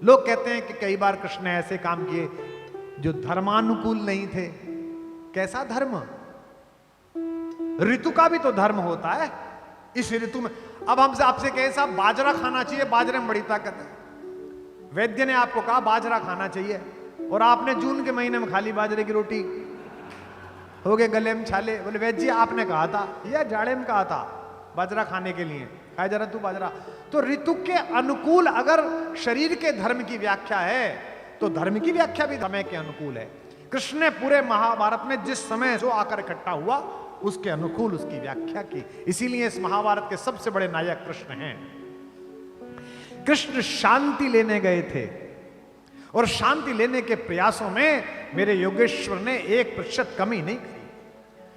लोग कहते हैं कि कई बार कृष्ण ने ऐसे काम किए जो धर्मानुकूल नहीं थे। कैसा धर्म? ऋतु का भी तो धर्म होता है। इस ऋतु में अब हमसे आपसे कहे साहब बाजरा खाना चाहिए, बाजरे में बड़ी ताकत है, वैद्य ने आपको कहा बाजरा खाना चाहिए और आपने जून के महीने में खा ली बाजरे की रोटी, हो गए गले में छाले। बोले वैद्य जी आपने कहा था या जाड़े में कहा था बाजरा खाने के लिए, खाए जरा तू बाजरा। तो ऋतु के अनुकूल अगर शरीर के धर्म की व्याख्या है तो धर्म की व्याख्या भी समय के अनुकूल है। कृष्ण ने पूरे महाभारत में जिस समय जो आकर इकट्ठा हुआ उसके अनुकूल उसकी व्याख्या की। इसीलिए इस महाभारत के सबसे बड़े नायक कृष्ण हैं। कृष्ण शांति लेने गए थे और शांति लेने के प्रयासों में मेरे योगेश्वर ने 1% कमी नहीं करी।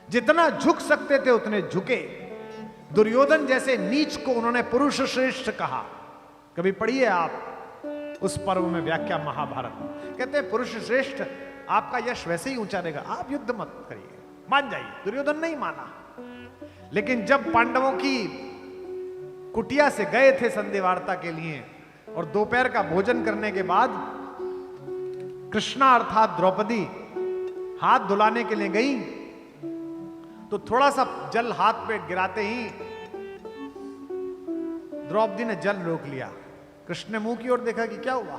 जितना झुक सकते थे उतने झुके। दुर्योधन जैसे नीच को उन्होंने पुरुष श्रेष्ठ कहा। कभी पढ़िए आप उस पर्व में व्याख्या महाभारत। कहते हैं पुरुष श्रेष्ठ आपका यश वैसे ही ऊंचा रहेगा, आप युद्ध मत करिए, मान जाइए। दुर्योधन नहीं माना। लेकिन जब पांडवों की कुटिया से गए थे संधि वार्ता के लिए और दोपहर का भोजन करने के बाद कृष्णा अर्थात द्रौपदी हाथ धुलाने के लिए गई तो थोड़ा सा जल हाथ पे गिराते ही द्रौपदी ने जल रोक लिया। कृष्ण ने मुंह की ओर देखा कि क्या हुआ।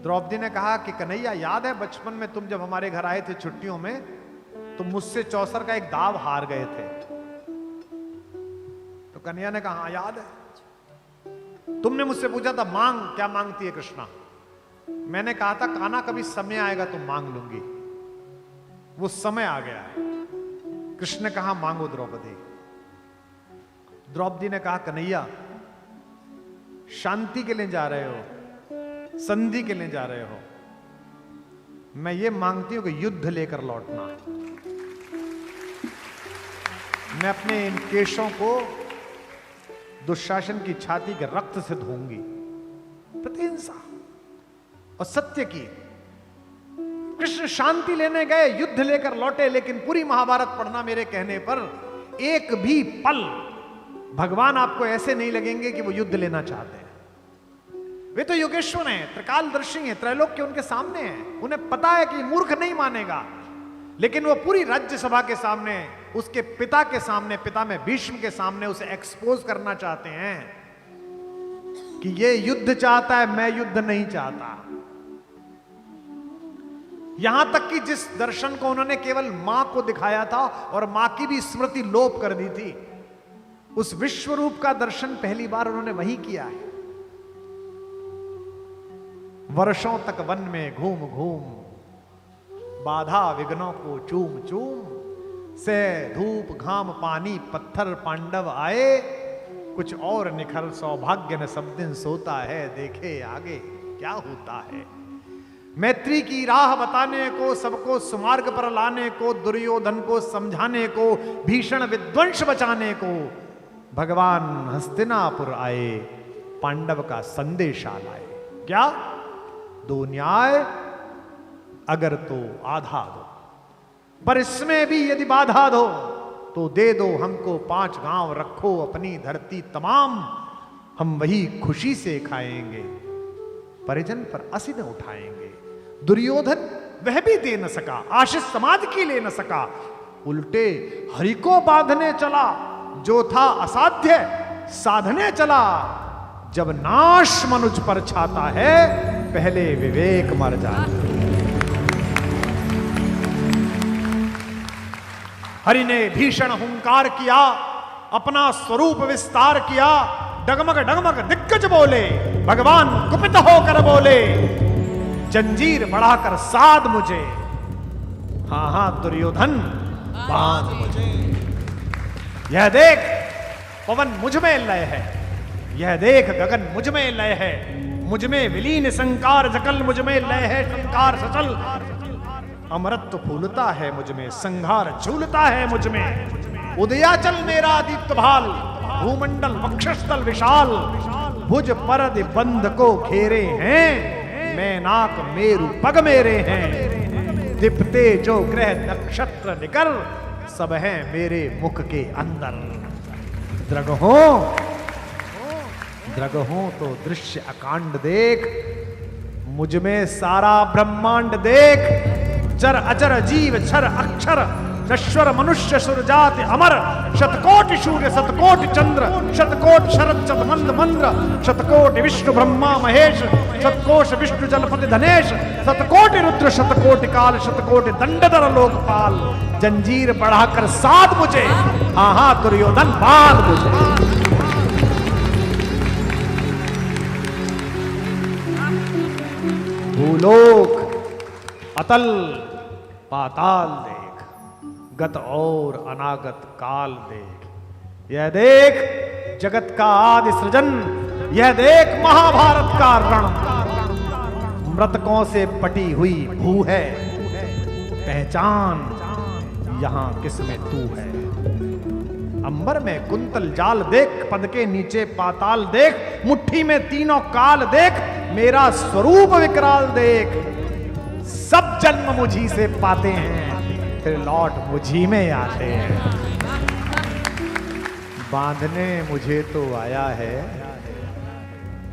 द्रौपदी ने कहा कि कन्हैया याद है बचपन में तुम जब हमारे घर आए थे छुट्टियों में तो मुझसे चौसर का एक दाव हार गए थे। तो कन्हैया ने कहा हाँ याद है। तुमने मुझसे पूछा था मांग, क्या मांगती है कृष्णा? मैंने कहा था कान्हा कभी समय आएगा तो मांग लूंगी। वो समय आ गया है। कृष्ण ने कहा मांगो द्रौपदी। द्रौपदी ने कहा कन्हैया शांति के लिए जा रहे हो, संधि के लिए जा रहे हो, मैं ये मांगती हूं कि युद्ध लेकर लौटना। मैं अपने इन केशों को दुशासन की छाती के रक्त से धोऊंगी। प्रतिहिंसा और सत्य की। कृष्ण शांति लेने गए, युद्ध लेकर लौटे, लेकिन पूरी महाभारत पढ़ना मेरे कहने पर एक भी पल भगवान आपको ऐसे नहीं लगेंगे कि वो युद्ध लेना चाहते हैं। वे तो योगेश्वर हैं, त्रिकालदर्शी हैं, त्रैलोक्य उनके सामने हैं। उन्हें पता है कि मूर्ख नहीं मानेगा, लेकिन वो पूरी राज्यसभा के सामने, उसके पिता के सामने, पिता में भीष्म के सामने उसे एक्सपोज करना चाहते हैं कि ये युद्ध चाहता है, मैं युद्ध नहीं चाहता। यहां तक कि जिस दर्शन को उन्होंने केवल मां को दिखाया था और मां की भी स्मृति लोप कर दी थी, उस विश्व रूप का दर्शन पहली बार उन्होंने वही किया है। वर्षों तक वन में घूम घूम बाधा विघ्नों को चूम चूम से धूप घाम पानी पत्थर पांडव आए, कुछ और निखर सौभाग्य न सब दिन सोता है, देखे आगे क्या होता है। मैत्री की राह बताने को, सबको सुमार्ग पर लाने को, दुर्योधन को समझाने को, भीषण विध्वंस बचाने को भगवान हस्तिनापुर आए, पांडव का संदेशा लाए। क्या? दो न्याय अगर तो आधा दो, पर इसमें भी यदि बाधा दो तो दे दो हमको 5 गांव, रखो अपनी धरती तमाम, हम वही खुशी से खाएंगे, परिजन पर असी न उठाएंगे। दुर्योधन वह भी दे न सका, आशीष समाज की ले न सका, उल्टे हरि को बांधने चला, जो था असाध्य साधने चला। जब नाश मनुज पर छाता है, पहले विवेक मर जाता। हरि ने भीषण हुंकार किया, अपना स्वरूप विस्तार किया, डगमग डगमग दिग्गज बोले, भगवान कुपित होकर बोले, जंजीर बढ़ाकर साध मुझे, हां हां दुर्योधन बांध मुझे। यह देख पवन मुझ में लय है, यह देख गगन मुझ में लय है, मुझ में विलीन संकार जकल, मुझ में लय है संकार सचल। अमृत फूलता है मुझ में, संघार झूलता है मुझ में। उदयाचल मेरा दीप्त भाल, भूमंडल वक्षस्थल विशाल, भुज परद बंध को घेरे हैं, मैनाक मेरु पग मेरे हैं। दीप्ते जो ग्रह नक्षत्र निकर, सब हैं मेरे मुख के अंदर। द्रगहो द्रगहों तो दृश्य अकांड देख, मुझ में सारा ब्रह्मांड देख, चर अचर जीव क्षर अक्षर, नश्वर मनुष्य सुर जाति अमर, शतकोटि सूर्य शतकोटि चंद्र, शतकोटि शरद शतमंद मंद्र, शतकोटि विष्णु ब्रह्मा महेश, शतकोश विष्णु जलपति धनेश, शतकोटि रुद्र शतकोटि काल, शतकोटि दंडधर लोकपाल, जंजीर बढ़ाकर साध मुझे, आहा दुर्योधन बांध मुझे। भूलोक अतल पाताल देख, गत और अनागत काल देख, यह देख जगत का आदि सृजन, यह देख महाभारत का रण, मृतकों से पटी हुई भू है, पहचान यहां किसमें तू है। अंबर में कुंतल जाल देख, पद के नीचे पाताल देख, मुट्ठी में तीनों काल देख, मेरा स्वरूप विकराल देख, सब जन्म मुझी से पाते हैं, फिर लौट मुझी में आते हैं। बांधने मुझे तो आया है,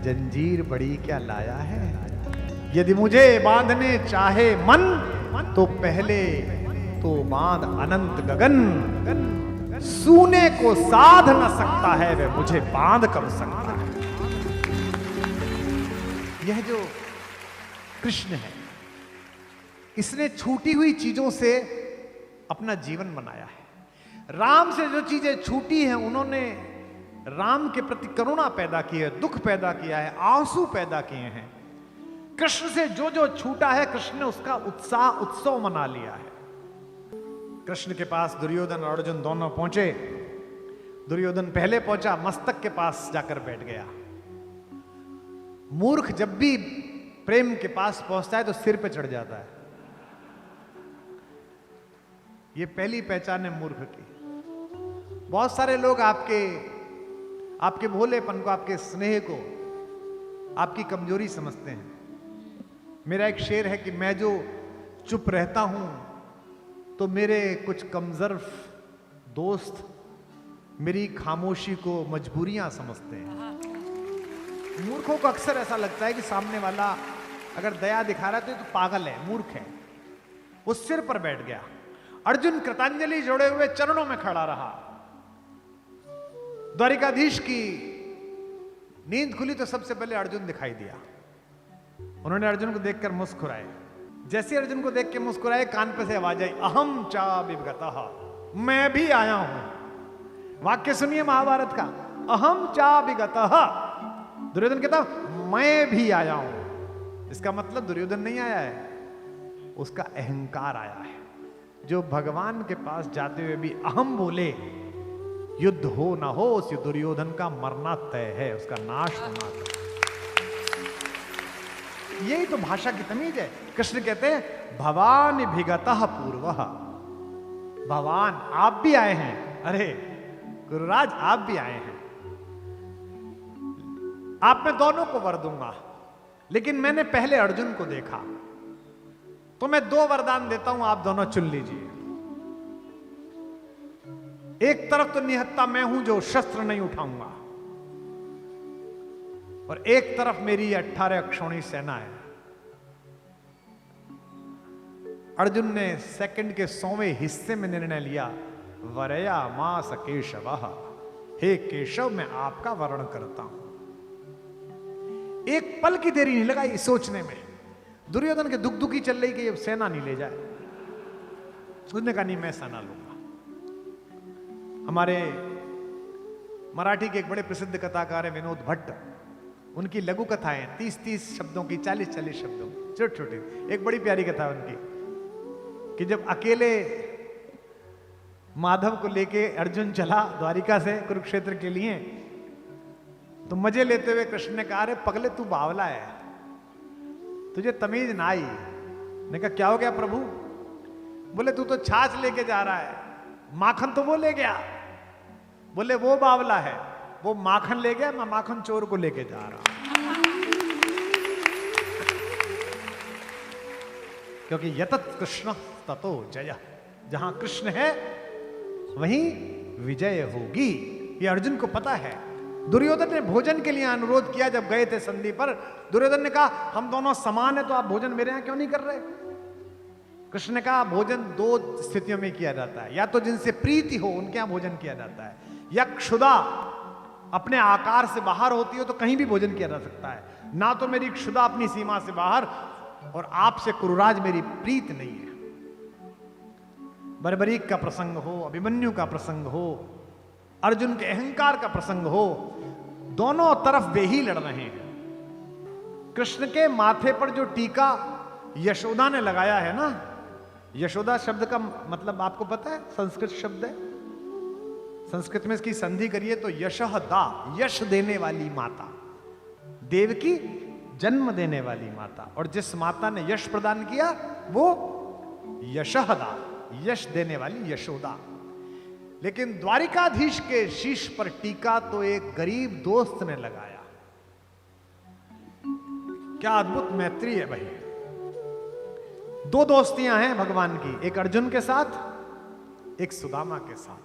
जंजीर बड़ी क्या लाया है। यदि मुझे बांधने चाहे मन, तो पहले तो बांध अनंत गगन, सूने को साध न सकता है, वह मुझे बांध कब सकता है। यह जो कृष्ण है, इसने छूटी हुई चीजों से अपना जीवन बनाया है। राम से जो चीजें छूटी हैं, उन्होंने राम के प्रति करुणा पैदा की है, दुख पैदा किया है, आंसू पैदा किए हैं। कृष्ण से जो जो छूटा है, कृष्ण ने उसका उत्साह उत्सव मना लिया है। कृष्ण के पास दुर्योधन और अर्जुन दोनों पहुंचे। दुर्योधन पहले पहुंचा, मस्तक के पास जाकर बैठ गया। मूर्ख जब भी प्रेम के पास पहुंचता है तो सिर पे चढ़ जाता है। ये पहली पहचान है मूर्ख की। बहुत सारे लोग आपके भोलेपन को, आपके स्नेह को, आपकी कमजोरी समझते हैं। मेरा एक शेर है कि मैं जो चुप रहता हूं तो मेरे कुछ कमजोर दोस्त मेरी खामोशी को मजबूरियां समझते हैं। मूर्खों को अक्सर ऐसा लगता है कि सामने वाला अगर दया दिखा रहा है तो पागल है, मूर्ख है। वो सिर पर बैठ गया। अर्जुन कृतांजलि जोड़े हुए चरणों में खड़ा रहा। द्वारिकाधीश की नींद खुली तो सबसे पहले अर्जुन दिखाई दिया। उन्होंने अर्जुन को देखकर मुस्कुराए। जैसे अर्जुन को देख के मुस्कुराए, कान पे से आवाज आई, अहम चा विगतः, मैं भी आया हूं। वाक्य सुनिए महाभारत का, अहम चा विगतः। दुर्योधन कहता मैं भी आया हूं। इसका मतलब दुर्योधन नहीं आया है, उसका अहंकार आया है। जो भगवान के पास जाते हुए भी अहम बोले, युद्ध हो ना हो, उस दुर्योधन का मरना तय है, उसका नाश होना तय। यही तो भाषा की तमीज है। कृष्ण कहते हैं भवान भिगतः पूर्वः। भगवान आप भी आए हैं। अरे गुरुराज आप भी आए हैं। आप मैं दोनों को वर दूंगा, लेकिन मैंने पहले अर्जुन को देखा तो मैं 2 वरदान देता हूं, आप दोनों चुन लीजिए। एक तरफ तो निहत्ता मैं हूं जो शस्त्र नहीं उठाऊंगा, और एक तरफ मेरी 18 अक्षौणी सेना है। अर्जुन ने सेकंड के 100वें हिस्से में निर्णय लिया, वरया मास केशवः, हे केशव मैं आपका वर्ण करता हूं। एक पल की देरी नहीं लगाई सोचने में। दुर्योधन के दुख दुखी चल रही कि ये सेना नहीं ले जाए। उसने कहा नहीं, मैं सेना लूंगा। हमारे मराठी के एक बड़े प्रसिद्ध कथाकार है विनोद भट्ट। उनकी लघु कथाएं 30-30 शब्दों की, 40-40 शब्दों, छोटे छोटे। एक बड़ी प्यारी कथा है उनकी कि जब अकेले माधव को लेके अर्जुन चला द्वारिका से कुरुक्षेत्र के लिए, तो मजे लेते हुए कृष्ण ने कहा, अरे पगले तू बावला है, तुझे तमीज ना आई। ने कहा क्या हो गया प्रभु? बोले तू तो छाछ लेके जा रहा है, माखन तो वो ले गया। बोले वो बावला है, वो माखन ले गया, मैं माखन चोर को लेके जा रहा हूं। क्योंकि यतत कृष्ण ततो जय, जहां कृष्ण है वहीं विजय होगी। ये अर्जुन को पता है। दुर्योधन ने भोजन के लिए अनुरोध किया जब गए थे संधि पर। दुर्योधन ने कहा हम दोनों समान है तो आप भोजन मेरे यहां क्यों नहीं कर रहे? कृष्ण ने कहा भोजन दो स्थितियों में किया जाता है, या तो जिनसे प्रीति हो उनके यहां भोजन किया जाता है, या क्षुधा अपने आकार से बाहर होती हो तो कहीं भी भोजन किया जा सकता है। ना तो मेरी क्षुधा अपनी सीमा से बाहर, और आपसे कुरुराज मेरी प्रीत नहीं है। बर्बरीक का प्रसंग हो, अभिमन्यु का प्रसंग हो, अर्जुन के अहंकार का प्रसंग हो, दोनों तरफ वे ही लड़ रहे हैं। कृष्ण के माथे पर जो टीका यशोदा ने लगाया है ना, यशोदा शब्द का मतलब आपको पता है? संस्कृत शब्द है। संस्कृत में इसकी संधि करिए तो यशहदा, यश देने वाली माता, देव की जन्म देने वाली माता। और जिस माता ने यश प्रदान किया वो यशहदा, यश देने वाली यशोदा। लेकिन द्वारिकाधीश के शीश पर टीका तो एक गरीब दोस्त ने लगाया। क्या अद्भुत मैत्री है भाई। दो दोस्तियां हैं भगवान की, एक अर्जुन के साथ, एक सुदामा के साथ।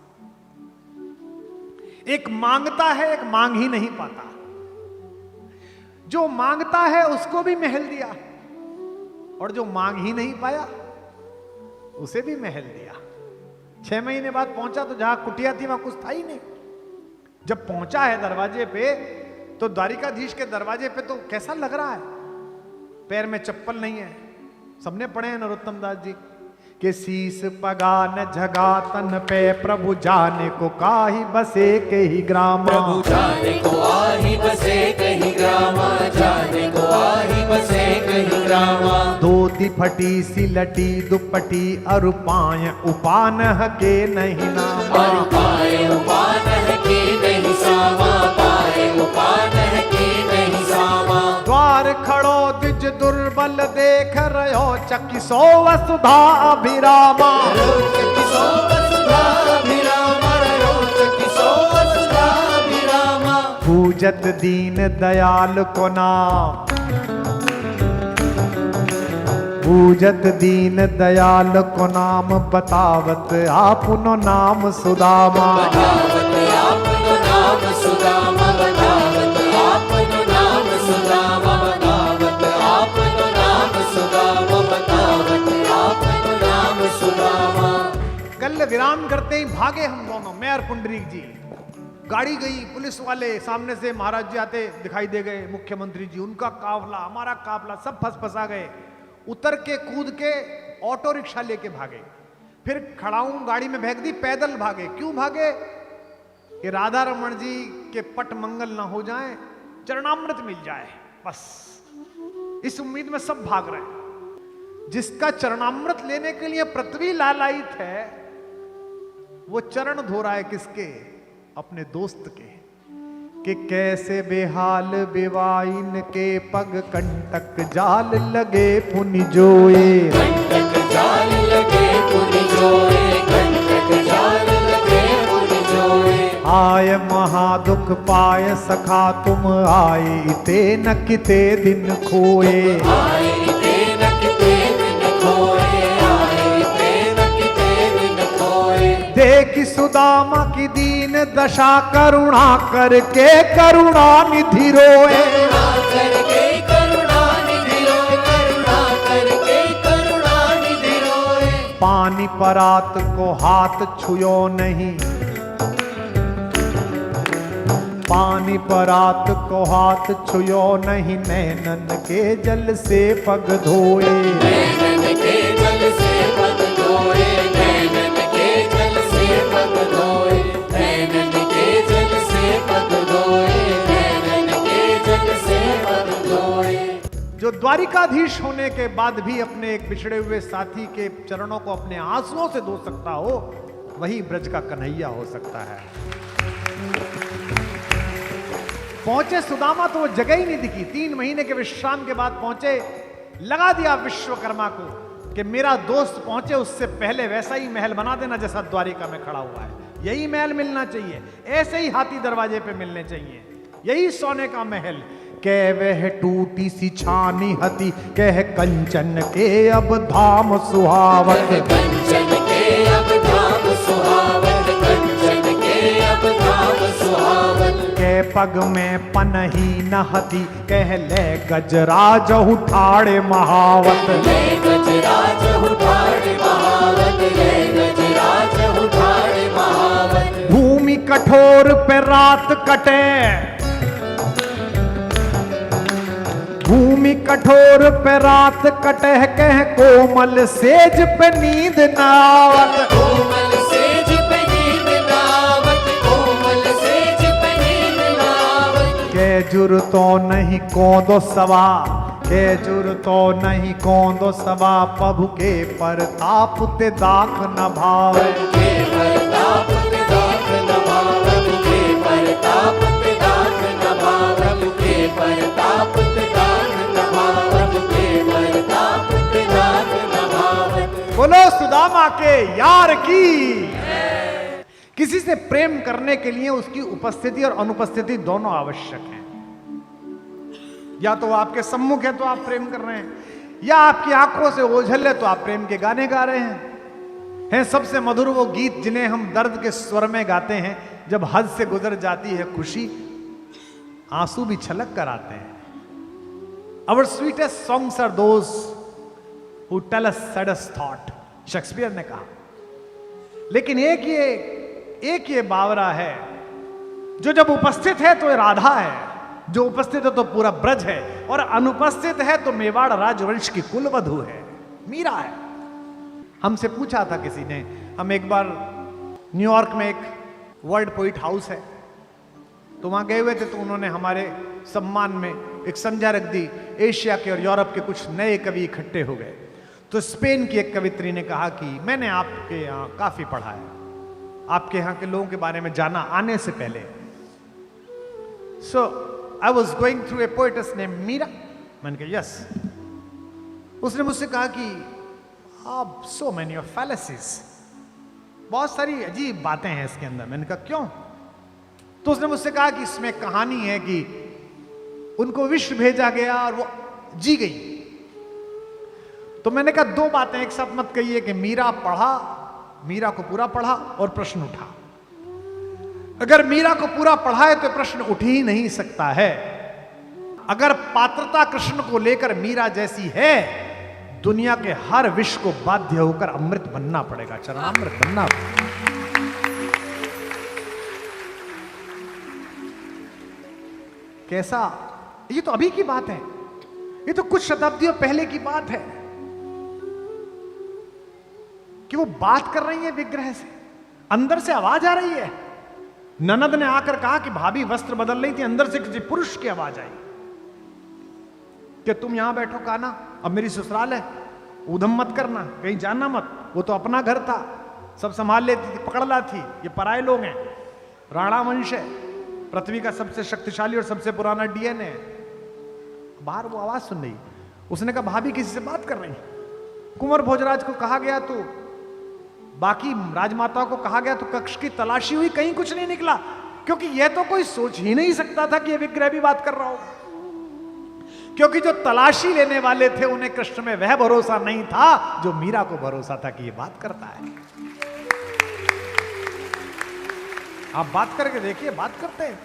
एक मांगता है, एक मांग ही नहीं पाता। जो मांगता है उसको भी महल दिया, और जो मांग ही नहीं पाया उसे भी महल दिया। 6 महीने बाद पहुंचा तो जहां कुटिया थी वहां कुछ था ही नहीं। जब पहुंचा है दरवाजे पे तो द्वारिकाधीश के दरवाजे पे तो कैसा लग रहा है? पैर में चप्पल नहीं है। सबने पढ़े हैं नरोत्तम दास जी के शीस पगान झगा तन पे प्रभु जाने को काही बसे के ही ग्राम, प्रभु जाने को आही बसे कहीं ग्रामा, जाने को आही बसे कहीं ग्रामा। धोती फटी सी लटी दुपटी अरुपाय उपान के नहीं नाम, और पाए उपान के नहीं सामा, पाए उपान के नहीं सामा। द्वार खड़ो द्विज दुर्बल देख रहो चकिसो वसुधा अभिरामा, चकिसो वसुधा अभिरामा, चकिसो वसुधा अभिरामा। पूजत दीन दयाल को नाम, पूजत दीन दयाल को नाम बतावत आपनो नाम सुदामा, बतावत आपनो नाम सुदामा, बतावत आपनो नाम सुदामा, बतावत आपनो नाम सुदामा, बतावत आपनो नाम सुदामा। कल विराम करते ही भागे हम दोनों, मैं और पुंडरीक जी। गाड़ी गई, पुलिस वाले सामने से महाराज जी आते दिखाई दे गए, मुख्यमंत्री जी, उनका काफला, हमारा काफला, सब फंसा गए। उतर के कूद के ऑटो रिक्शा लेके भागे, फिर खड़ाऊं गाड़ी में फेंक दी, पैदल भागे। क्यों भागे? कि राधा रमन जी के पट मंगल ना हो जाए, चरणामृत मिल जाए, बस इस उम्मीद में सब भाग रहे हैं। जिसका चरणामृत लेने के लिए पृथ्वी लालायित है वो चरण धो रहा है किसके? अपने दोस्त के। कि कैसे बेहाल बेवाइन के पग कंटक जाल लगे पुनि जोए, कंटक जाल लगे पुनि जोए, कंटक जाल लगे पुनि जोए। आय महादुख पाय सखा तुम आए इते न किते दिन खोए, आए इते न किते दिन खोए, आए इते न किते दिन खोए। देखी सुदामा की दीन दशा करुणा करके करुणा निधि रोए, करुणा करके करुणा निधि रोए, करुणा करके करुणा निधि रोए। पानी परात को हाथ छुयो नहीं, पानी परात को हाथ छुयो नहीं, नैनन के जल से पग धोए, नैनन के जल से पग धोए, नैनन के जल से पग धोए, नैनन के जल से पग धोए, नैनन के जल से पग धोए। जो द्वारिकाधीश होने के बाद भी अपने एक बिछड़े हुए साथी के चरणों को अपने आंसुओं से धो सकता हो, वही ब्रज का कन्हैया हो सकता है। पहुंचे सुदामा तो वो जगह ही नहीं दिखी। 3 महीने के विश्राम के बाद पहुंचे, लगा दिया विश्वकर्मा को कि मेरा दोस्त पहुंचे उससे पहले वैसा ही महल बना देना जैसा द्वारिका में खड़ा हुआ है। यही महल मिलना चाहिए, ऐसे ही हाथी दरवाजे पे मिलने चाहिए, यही सोने का महल। कह वह टूटी सी छानी हती, कह कंचन के अब धाम सुहावत, कंचन के अब धाम सुहावत, कंचन के अब धाम सुहावत। कह पग में पनही नहती, कह ले गजराज उठाड़े महावत। ले गजराज उठाड़े महावत, ले गजराज उठाड़े महावत। भूमि कठोर पे रात कटे, भूमि कठोर पे रात कटे, कह कोमल सेज पे नींद नावत। कोमल सेज पे नींद नावत, कोमल सेज पे नींद नावत। के जुर तो नहीं कौंदो सवा, के जुर तो नहीं कौंदो सवा, प्रभु के परताप ते दाख न भावे। प्रभु के परताप ते दाख न भाव, प्रभु के परताप ते दाख न भाव, प्रभु के परताप ते दाख न भाव, प्रभु के परताप ते दाख न भाव। बोलो सुदामा के यार की। किसी से प्रेम करने के लिए उसकी उपस्थिति और अनुपस्थिति दोनों आवश्यक है। या तो आपके सम्मुख है तो आप प्रेम कर रहे हैं, या आपकी आंखों से ओझल है तो आप प्रेम के गाने गा रहे हैं। सबसे मधुर वो गीत जिन्हें हम दर्द के स्वर में गाते हैं, जब हद से गुजर जाती है खुशी, आंसू भी छलक कर आते हैं। Our sweetest songs are those who tell us saddest thought, Shakespeare ने कहा। लेकिन एक ये बावरा है जो जब उपस्थित है तो ये राधा है, जो उपस्थित है तो पूरा ब्रज है, और अनुपस्थित है तो मेवाड़ राजवंश की कुलवधु है, मीरा है। हमसे पूछा था किसी ने, हम एक बार न्यूयॉर्क में एक वर्ल्ड पोइट हाउस है तो वहां गए हुए थे, तो उन्होंने हमारे सम्मान में एक संध्या रख दी। एशिया के और यूरोप के कुछ नए कवि इकट्ठे हो गए, तो स्पेन की एक कवित्री ने कहा कि मैंने आपके यहाँ काफी पढ़ा है, आपके यहाँ के लोगों के बारे में जाना आने से पहले। So I was going through a poetess name Meera. मैंने कहा यस। उसने मुझसे कहा कि आप सो मैनी ऑफ फैलेसीज, बहुत सारी अजीब बातें हैं इसके अंदर। मैंने कहा क्यों? तो उसने मुझसे कहा कि इसमें कहानी है कि उनको विश्व भेजा गया और वो जी गई। तो मैंने कहा दो बातें एक साथ मत कहिए कि मीरा पढ़ा, मीरा को पूरा पढ़ा और प्रश्न उठा। अगर मीरा को पूरा पढ़ा है तो प्रश्न उठ ही नहीं सकता है। अगर पात्रता कृष्ण को लेकर मीरा जैसी है, दुनिया के हर विष को बाध्य होकर अमृत बनना पड़ेगा, चरणामृत बनना पड़ेगा। कैसा, ये तो अभी की बात है, ये तो कुछ शताब्दियों पहले की बात है कि वो बात कर रही है विग्रह से, अंदर से आवाज आ रही है। ननद ने आकर कहा कि भाभी वस्त्र बदल रही थी, अंदर से किसी पुरुष की आवाज आई कि तुम यहां बैठो काना, अब मेरी ससुराल है, उधम मत करना, कहीं जाना मत। वो तो अपना घर था, सब संभाल लेती थी, पकड़ लाती, ये पराये लोग हैं, राणा वंश है, पृथ्वी का सबसे शक्तिशाली और सबसे पुराना डीएनए है। बाहर वो आवाज सुन रही, उसने कहा भाभी किसी से बात कर रही। कुंवर भोजराज को कहा गया, तो बाकी राजमाताओं को कहा गया, तो कक्ष की तलाशी हुई, कहीं कुछ नहीं निकला, क्योंकि यह तो कोई सोच ही नहीं सकता था कि यह विग्रह भी बात कर रहा हो, क्योंकि जो तलाशी लेने वाले थे उन्हें कृष्ण में वह भरोसा नहीं था जो मीरा को भरोसा था कि यह बात करता है। आप बात करके देखिए, बात करते हैं।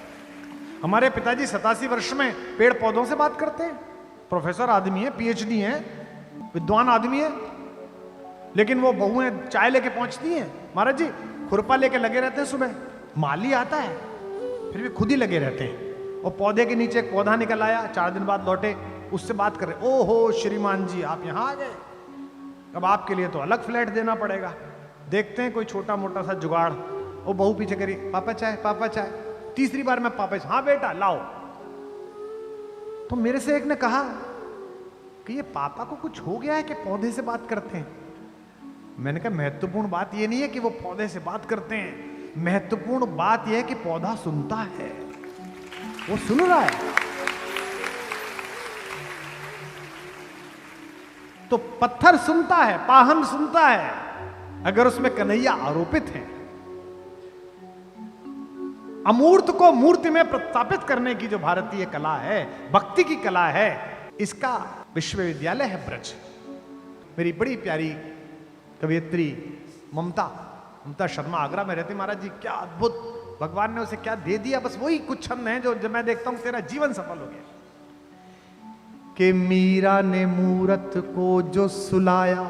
हमारे पिताजी 87 वर्ष में पेड़ पौधों से बात करते हैं, प्रोफेसर आदमी है, पीएचडी है, विद्वान आदमी है, लेकिन वो बहुएं चाय लेके पहुंचती हैं, महाराज जी खुरपा लेके लगे रहते हैं, सुबह माली आता है फिर भी खुद ही लगे रहते हैं। और पौधे के नीचे एक पौधा निकल आया, 4 दिन बाद लौटे, उससे बात कर रहे, ओहो श्रीमान जी आप यहां आ गए, अब आपके लिए तो अलग फ्लैट देना पड़ेगा। देखते हैं कोई छोटा मोटा सा जुगाड़। वो बहू पीछे करी, पापा चाय, पापा चाय। तीसरी बार मैं पापा, हाँ बेटा लाओ। तो मेरे से एक ने कहा कि ये पापा को कुछ हो गया है कि पौधे से बात करते हैं। मैंने कहा महत्वपूर्ण बात ये नहीं है कि वो पौधे से बात करते हैं, महत्वपूर्ण बात यह है कि पौधा सुनता है, वो सुन रहा है। तो पत्थर सुनता है, पाहन सुनता है, अगर उसमें कन्हैया आरोपित है। अमूर्त को मूर्ति में प्रस्थापित करने की जो भारतीय कला है, भक्ति की कला है, इसका विश्वविद्यालय है ब्रज। मेरी बड़ी प्यारी कवियत्री ममता शर्मा आगरा में रहती, महाराज जी क्या अद्भुत भगवान ने उसे क्या दे दिया, बस वही कुछ छंद हैं जो मैं देखता हूं तेरा जीवन सफल हो गया। कि मीरा ने मूरत को जो सुलाया,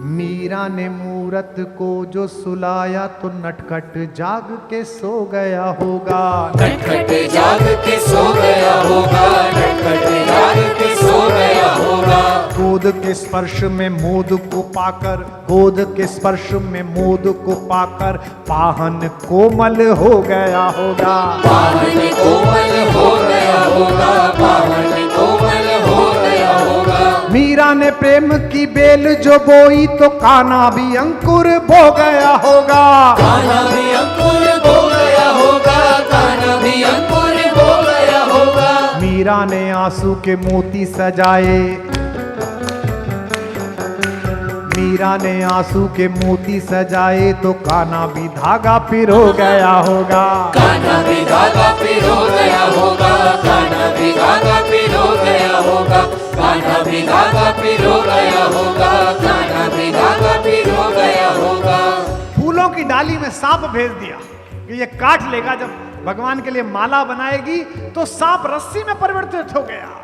मीरा ने मूरत को जो सुलाया, तो नटखट जाग के सो गया होगा। नटखट जाग के सो गया होगा, नटखट जाग के सो गया होगा। गोद के स्पर्श में मोद को पाकर, गोद के स्पर्श में मोद को पाकर, पाहन कोमल हो गया होगा। पावन कोमल हो गया होगा, पावन कोमल हो गया होगा। मीरा ने प्रेम की बेल जो बोई, तो कान्हा भी अंकुर बो गया होगा। कान्हा भी अंकुर बो गया होगा, कान्हा भी अंकुर बो गया होगा। मीरा ने आंसू के मोती सजाए, मीरा ने आंसू के मोती सजाए, तो कान्हा भी धागा पिरो गया होगा। कान्हा भी धागा पिरो गया होगा, कान्हा भी धागा पिरो गया होगा, कान्हा भी धागा पिरो गया होगा, कान्हा भी धागा पिरो गया होगा। फूलों की डाली में सांप भेज दिया कि ये काट लेगा, जब भगवान के लिए माला बनाएगी तो सांप रस्सी में परिवर्तित हो गया।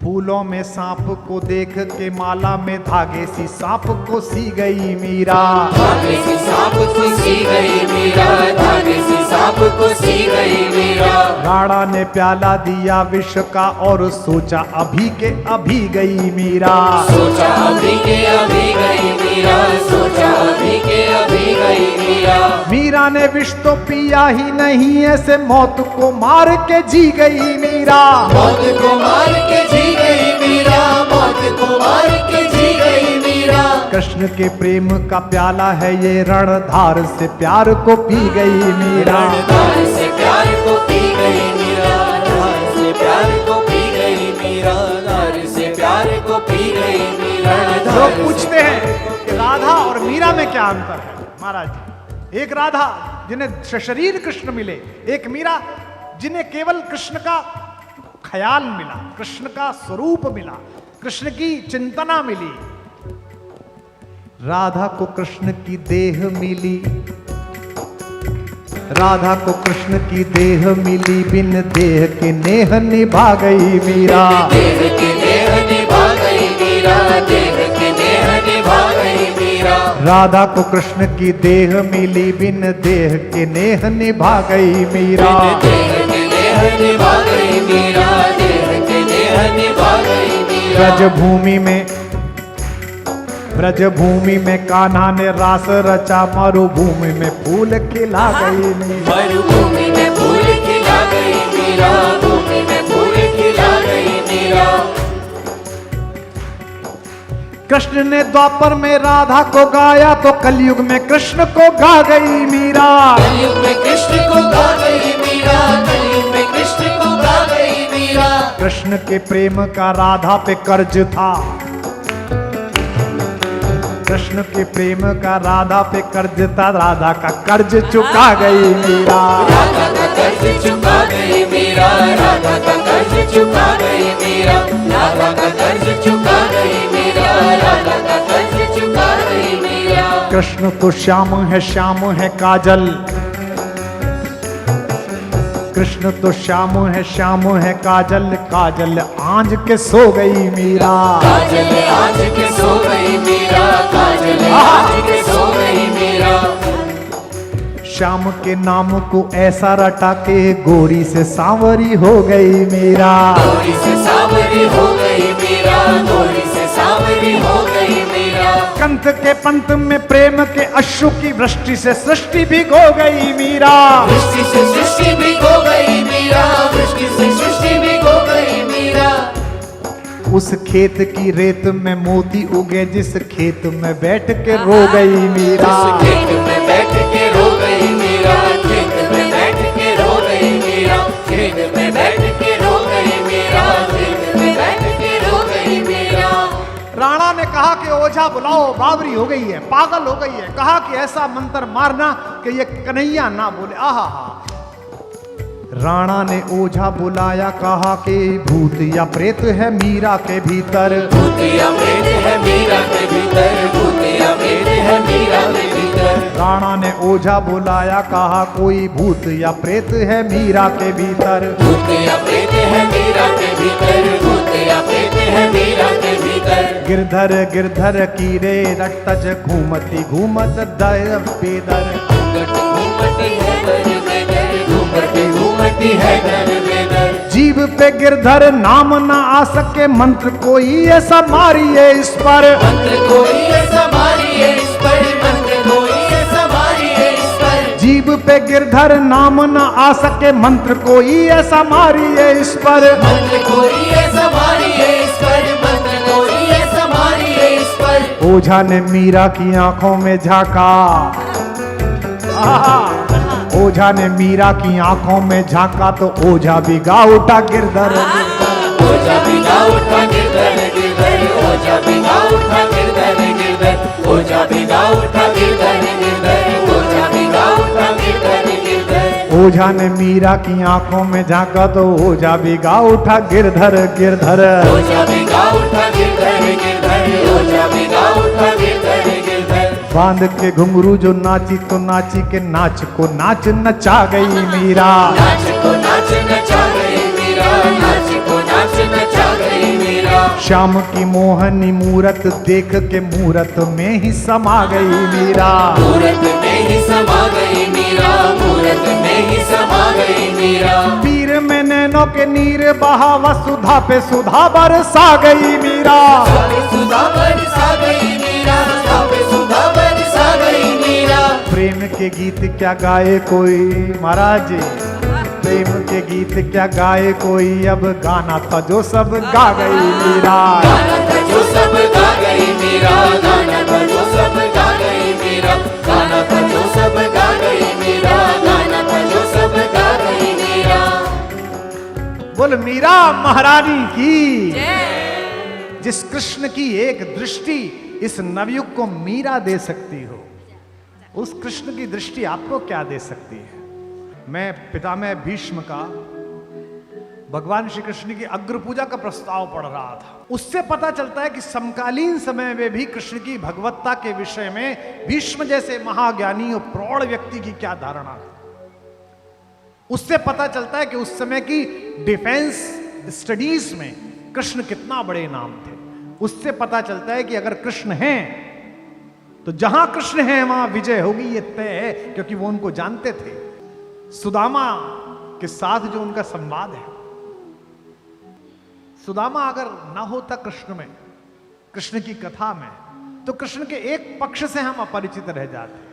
फूलों में सांप को देख के माला में धागे सी सांप को सी गई मीरा। धागे सी सांप को सी गई मीरा, धागे सी सांप को सी गई मीरा। राणा ने प्याला दिया विष का और सोचा अभी के अभी गई मीरा। सोचा अभी के अभी गई मीरा, सोचा अभी के अभी गई मीरा। मीरा ने विष तो पिया ही नहीं, ऐसे मौत को मार के जी गई मीरा। मौत को मार के जी गई मीरा, मौत को मार के जी गई मीरा। कृष्ण के प्रेम का प्याला है ये, रणधार से प्यार को पी गई मीरा। रणधार से प्यार को पी गई मीरा, धार से प्यार को पी गई मीरा, धार से प्यार को पी गई मीरा। लोग पूछते हैं कि राधा और मीरा में क्या अंतर है। महाराज जी, एक राधा जिन्हें शरीर कृष्ण मिले, एक मीरा जिन्हें केवल कृष्ण का ख्याल मिला, कृष्ण का स्वरूप मिला, कृष्ण की चिंतना मिली। राधा को कृष्ण की देह मिली, राधा को कृष्ण की देह मिली, बिन देह के नेह निभा गई मीरा। देह के नेह निभा गई मीरा, देह के नेह निभा गई मीरा। राधा को कृष्ण की देह मिली, बिन देह के नेह निभा गई मीरा। देह के नेह निभा गई मीरा, देह के नेह निभा गई मीरा। ब्रजभूमि में कान्हा ने रास रचा, मरुभूमि में फूल खिला गई मीरा। मरुभूमि में फूल खिला गई मीरा, भूमि में फूल खिला गई मीरा। कृष्ण ने द्वापर में राधा को गाया, तो कलयुग में कृष्ण को गा गई मीरा। कलयुग में कृष्ण को गा गई मीरा, कलयुग में कृष्ण को गा गई मीरा। कृष्ण के प्रेम का राधा पे कर्ज था, कृष्ण के प्रेम का राधा पे कर्ज था, राधा का कर्ज चुका गई मीरा। राधा का कर्ज चुका गई मीरा, राधा का कर्ज चुका गई मीरा, राधा का कर्ज चुका गई मीरा, राधा का कर्ज चुका गई मीरा। कृष्ण तो श्याम है काजल, कृष्ण तो श्याम है काजल, काजल आंज के सो गई मीरा। काजल आज के सो गई मीरा, काजल आज के सो गई मीरा। श्याम के नाम को ऐसा रटा के गोरी से सांवरी हो गई मीरा। गोरी से सांवरी हो गई मीरा, गोरी से सांवरी हो गई मीरा। कंथ के पंथ में प्रेम के अश्रु की वृष्टि से सृष्टि भिगो गई मीरा। वृष्टि से सृष्टि भी हो गई मीरा, वृष्टि से सृष्टि भी हो गई मीरा। उस खेत की रेत में मोती उगे, जिस खेत में बैठ के रो गई मीरा। उस खेत में बैठ के रो गई मीरा, खेत में बैठ के रो गई मीरा, खेत में बैठ के रो गई मीरा, खेत में बैठ के रो गई मीरा। राणा ने कहा कि ओझा बुलाओ, बावरी हो गई है, पागल हो गई है। कहा कि ऐसा मंत्र मारना कि ये कन्हैया ना बोले। आहा हा। राणा ने ओझा बुलाया, कहा कि भूत या प्रेत है मीरा के भीतर। भूत या प्रेत है मीरा के भीतर, भूत या प्रेत है मीरा के भीतर। भीतर। राणा ने ओझा बुलाया, कहा कोई भूत या प्रेत है मीरा के भीतर। भूत या प्रेत है मीरा के भीतर, भूत या प्रेत है मीरा के भीतर। गिरधर गिरधर कीरे रटच घूमती घूमत दर बेदर। घूमट घूमटी है दर बेदर, घूमटी घूमटी है दर बेदर। जीव पे गिरधर नाम न आ सके, मंत्र कोई ऐसा मारिए इस पर। मंत्र कोई ऐसा मारिए इस पर, मंत्र कोई ऐसा मारिए इस पर। जीव पे गिरधर नाम न आ सके, मंत्र कोई ऐसा मारिए इस पर। मंत्र कोई ऐसा मारिए इस पर, मंत्र कोई ऐसा मारिए इस पर। ओझा ने मीरा की आंखों में झांका, ओझा ने मीरा की आंखों में झांका तो ओझा भी गा उठा गिरधर। ओझा भी गा उठा गिरधर गिरधर, ओझा भी गा उठा गिरधर गिरधर, ओझा भी गा उठा गिरधर गिरधर, ओझा भी गा उठा गिरधर गिरधर। ओझा ने मीरा की आंखों में झांका तो ओझा भी गा उठा गिरधर गिरधर। ओझा भी गा उठा गिरधर गिरधर, ओझा भी गा उठा गिरधर गिरधर। बांध के घुंघरू जो नाची तो नाची के नाच को नाच नचा गई मीरा। नाच को नाच नचा गई मीरा, नाच को नाच नचा गई मीरा। श्याम की मोहनी मूरत देख के मूरत में ही समा गई मीरा। मूरत में ही समा गई मीरा, मूरत में ही समा गई मीरा। पीर में नैनों के नीर बहा, वसुधा पे सुधा बरसा गई मीरा। सुधा बरसा गई मीरा, सुधा पे सुधा बरसा गई मीरा। प्रेम के गीत क्या गाए कोई, महाराज जी प्रेम के गीत क्या गाए कोई, अब गाना था जो सब गा गई मीरा। गाना था जो सब गा गई मीरा, गाना था जो सब गा गई मीरा, गाना था जो सब गा गई मीरा, गाना था जो सब गा गई मीरा। बोल मीरा महारानी की। जिस कृष्ण की एक दृष्टि इस नवयुग को मीरा दे सकती हो, उस कृष्ण की दृष्टि आपको क्या दे सकती है। मैं पितामह भीष्म का भगवान श्री कृष्ण की अग्र पूजा का प्रस्ताव पढ़ रहा था। उससे पता चलता है कि समकालीन समय में भी कृष्ण की भगवत्ता के विषय में भीष्म जैसे महाज्ञानी और प्रौढ़ व्यक्ति की क्या धारणा थी। उससे पता चलता है कि उस समय की डिफेंस स्टडीज में कृष्ण कितना बड़े नाम थे। उससे पता चलता है कि अगर कृष्ण हैं तो जहां कृष्ण हैं वहां विजय होगी, ये तय है, क्योंकि वो उनको जानते थे। सुदामा के साथ जो उनका संवाद है, सुदामा अगर ना होता कृष्ण में, कृष्ण की कथा में, तो कृष्ण के एक पक्ष से हम अपरिचित रह जाते।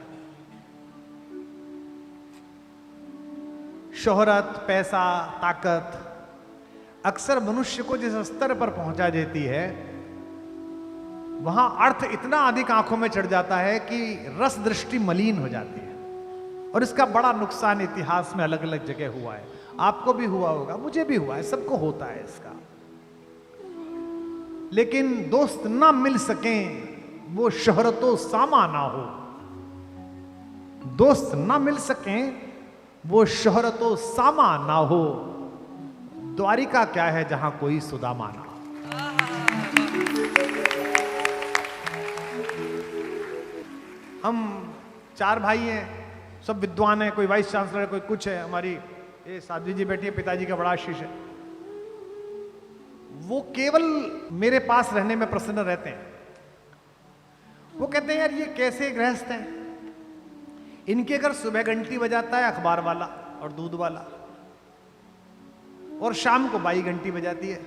शोहरत, पैसा, ताकत अक्सर मनुष्य को जिस स्तर पर पहुंचा देती है, वहां अर्थ इतना अधिक आंखों में चढ़ जाता है कि रस दृष्टि मलिन हो जाती है। और इसका बड़ा नुकसान इतिहास में अलग अलग जगह हुआ है। आपको भी हुआ होगा, मुझे भी हुआ है, सबको होता है इसका। लेकिन दोस्त ना मिल सकें वो शोहरतो सामा ना हो, दोस्त ना मिल सकें वो शोहरतो सामा ना हो। द्वारिका क्या है जहां कोई सुदामा ना हो। हम 4 भाई हैं, सब विद्वान हैं, कोई वाइस चांसलर है, कोई कुछ है। हमारी ये साध्वी जी बैठी है, पिताजी का बड़ा आशीष है। वो केवल मेरे पास रहने में प्रसन्न रहते हैं। वो कहते हैं यार ये कैसे गृहस्थ हैं, इनके घर सुबह घंटी बजाता है अखबार वाला और दूध वाला, और शाम को बाई घंटी बजाती है।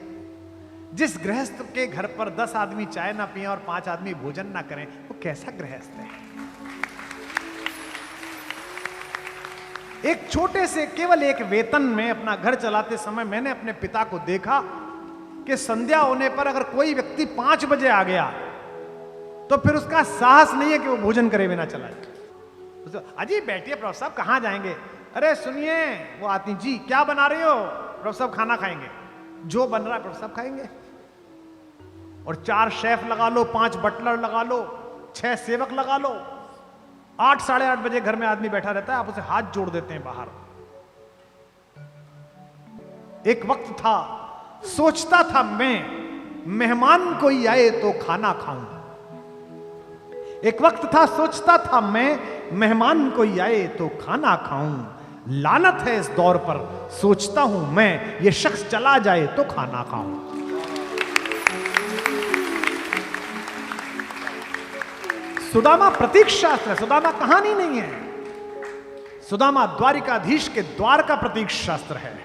जिस गृहस्थ के घर पर 10 आदमी चाय ना पिए और 5 आदमी भोजन ना करें, वो कैसा गृहस्थ है। एक छोटे से केवल एक वेतन में अपना घर चलाते समय मैंने अपने पिता को देखा कि संध्या होने पर अगर कोई व्यक्ति 5 बजे आ गया तो फिर उसका साहस नहीं है कि वो भोजन करे बिना चला जाए। अजी बैठिए प्रभु साहब, कहां जाएंगे? अरे सुनिए, वो आती जी क्या बना रही हो? प्रभु साहब खाना खाएंगे, जो बन रहा है प्रभु साहब खाएंगे। और 4 शेफ लगा लो, 5 बटलर लगा लो, 6 सेवक लगा लो, 8 साढ़े 8 बजे घर में आदमी बैठा रहता है, आप उसे हाथ जोड़ देते हैं बाहर। एक वक्त था सोचता था मैं मेहमान कोई आए तो खाना खाऊं, एक वक्त था सोचता था मैं, मेहमान कोई आए तो खाना खाऊं। लानत है इस दौर पर, सोचता हूं मैं, ये शख्स चला जाए तो खाना खाऊं। सुदामा प्रतीक शास्त्र है, सुदामा कहानी नहीं है। सुदामा द्वारिकाधीश के द्वार का प्रतीक शास्त्र है।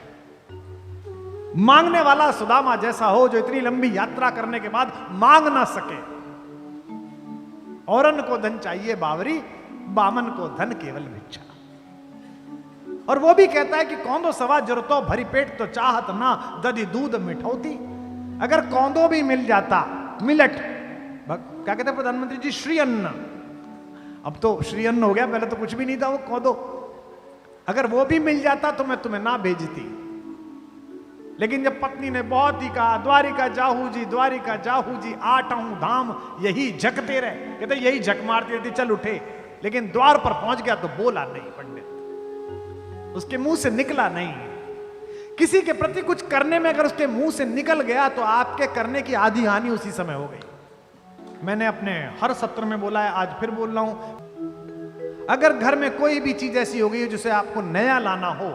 मांगने वाला सुदामा जैसा हो, जो इतनी लंबी यात्रा करने के बाद मांग ना सके। औरन को धन चाहिए बावरी, बामन को धन केवल भिक्षा। और वो भी कहता है कि कौंदो सवा जरूरतो भरी पेट तो चाहत ना, दधी दूध मिठौती। अगर कौंदो भी मिल जाता, मिलट, क्या कहते हैं प्रधानमंत्री जी, श्री अन्न। अब तो श्री अन्न हो गया, पहले तो कुछ भी नहीं था वो कौंदो। अगर वो भी मिल जाता तो मैं तुम्हें ना भेजती। लेकिन जब पत्नी ने बहुत ही कहा, द्वारिका जाहू जी, द्वारिका जाहू जी, आठों धाम यही झकते रहे। कहते यही झक मारती रहती, चल उठे। लेकिन द्वार पर पहुंच गया तो बोला नहीं पंडित, उसके मुंह से निकला नहीं। किसी के प्रति कुछ करने में अगर उसके मुंह से निकल गया तो आपके करने की आधी हानि उसी समय हो गई। मैंने अपने हर सत्र में बोला है, आज फिर बोल रहा हूं, अगर घर में कोई भी चीज ऐसी हो गई है जिसे आपको नया लाना हो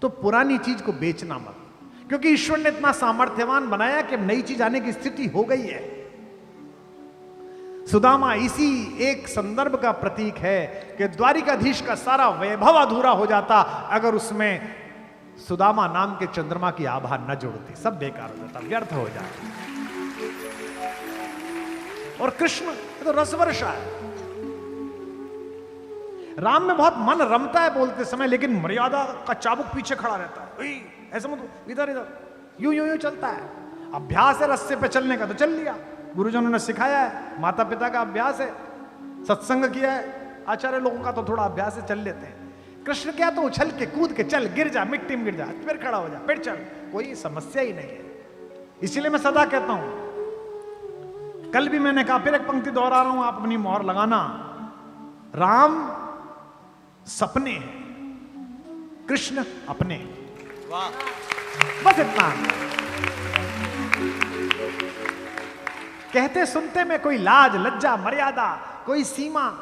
तो पुरानी चीज को बेचना मत, क्योंकि ईश्वर ने इतना सामर्थ्यवान बनाया कि अब नई चीज आने की स्थिति हो गई है। सुदामा इसी एक संदर्भ का प्रतीक है कि द्वारिकाधीश का सारा वैभव अधूरा हो जाता अगर उसमें सुदामा नाम के चंद्रमा की आभा न जोड़ती। सब बेकार हो जाता, व्यर्थ हो जाता। और कृष्ण तो रसवर्षा है। राम में बहुत मन रमता है बोलते समय, लेकिन मर्यादा का चाबुक पीछे खड़ा रहता है। ऐसा मत, इधर इधर, यूं यूं यूं चलता है। अभ्यास है रस्ते पे चलने का तो चल लिया, गुरुजनों ने सिखाया है, माता पिता का अभ्यास है, सत्संग किया है, आचार्य लोगों का तो थोड़ा अभ्यास है, चल लेते हैं। कृष्ण क्या तो उछल के कूद के चल, गिर जा, मिट्टी में गिर जा, फिर खड़ा हो जा, फिर चल, कोई समस्या ही नहीं है। इसीलिए मैं सदा कहता हूं, कल भी मैंने कहा, फिर एक पंक्ति दोहरा रहा हूं, आप अपनी मोहर लगाना, राम सपने हैं, कृष्ण अपने। वाह, बस इतना। कहते सुनते में कोई लाज लज्जा मर्यादा, कोई सीमा।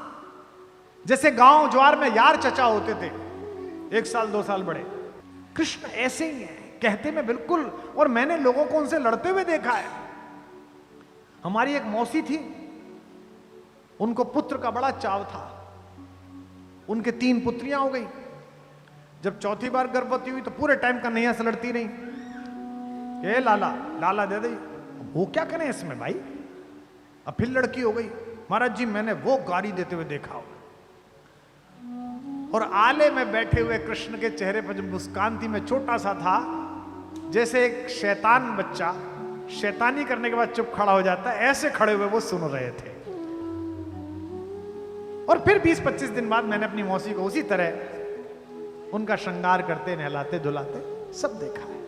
जैसे गांव ज्वार में यार चचा होते थे, 1 साल 2 साल बड़े, कृष्ण ऐसे ही है, कहते में बिल्कुल। और मैंने लोगों को उनसे लड़ते हुए देखा है। हमारी एक मौसी थी, उनको पुत्र का बड़ा चाव था, उनके 3 पुत्रियां हो गई। जब चौथी बार गर्भवती हुई तो पूरे टाइम का नैया से लड़ती रही, ये लाला लाला दे दे। वो क्या करें इसमें भाई, अब फिर लड़की हो गई। महाराज जी मैंने वो गाली देते हुए देखा हो। और आले में बैठे हुए कृष्ण के चेहरे पर जब मुस्कान थी, मैं छोटा सा था, जैसे एक शैतान बच्चा शैतानी करने के बाद चुप खड़ा हो जाता है, ऐसे खड़े हुए वो सुन रहे थे। और फिर 20-25 दिन बाद मैंने अपनी मौसी को उसी तरह उनका श्रृंगार करते, नहलाते धुलाते सब देखा है।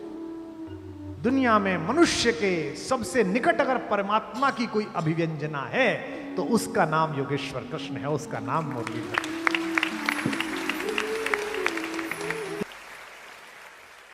दुनिया में मनुष्य के सबसे निकट अगर परमात्मा की कोई अभिव्यंजना है तो उसका नाम योगेश्वर कृष्ण है, उसका नाम मुरलीधर।